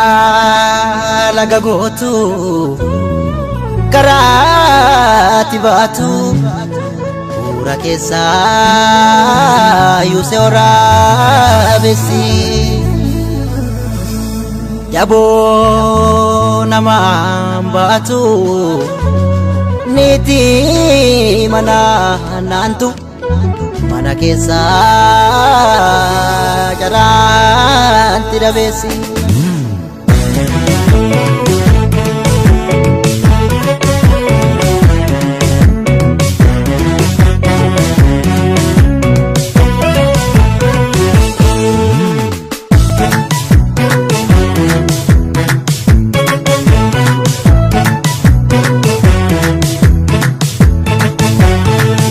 Karaa laga gootu karaa tibaatu bu'uura keessaa yuusee waraabessi yaboo namaan baatu niiti mana naantu mana keessaa jaraanti dhabeessi.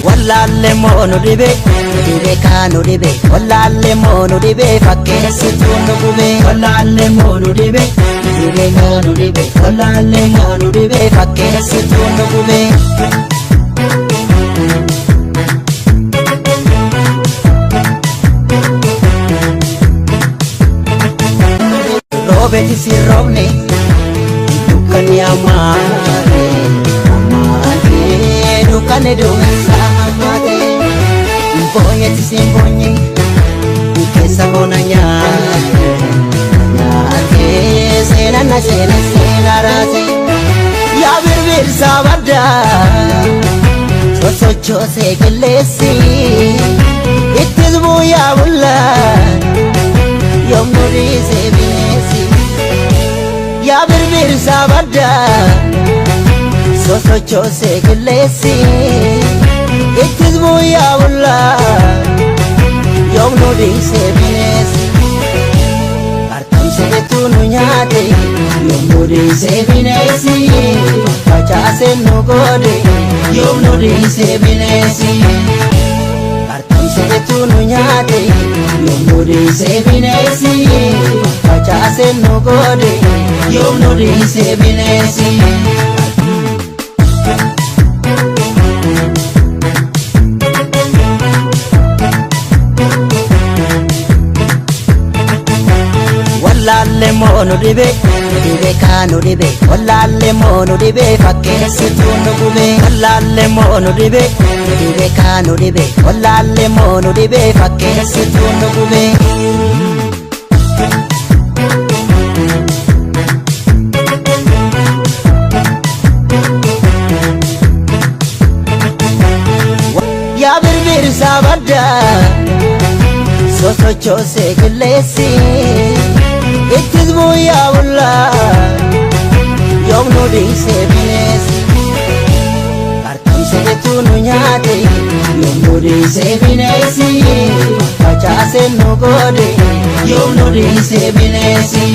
Wallaale moonu dibe kaanu dibe wallaale moonu dibe fakkeessituu nu gube wallaale moonu dibe kaanu dibe wallaale moonu dibe fakkeessituu nu gube roobeti si roobne dukkani amaare dukkani duumessa Boyeti simbonye Kesa kona nyake Sena na sena sena raze Ya birbir sabada Choso chose gelesi Itizmu ya bulan Yom nuri se binesi Ya birbir sabada Choso chose gelesi Itizmu ya bulan Yom nuri se binesi Artam se tunu nyate Yom nuri se binesi Pachase no gode Yom nuri se binesi Artam se tunu nyate Yom nuri se binesi Pachase no gode Yom nuri se binesi Wallaale moonu dibe kaanu dibe wallaale moonu dibe fakkeessituu nu gube wallaale moonu dibe kaanu dibe wallaale moonu dibe fakkeessituu nu gube yaa birbirsaa baddaa sosochoosee gilleessi Itizmu ya bulan Yom nuri se binesi Artam se tunu nyate Yom nuri se binesi Pachase no gode Yom nuri se binesi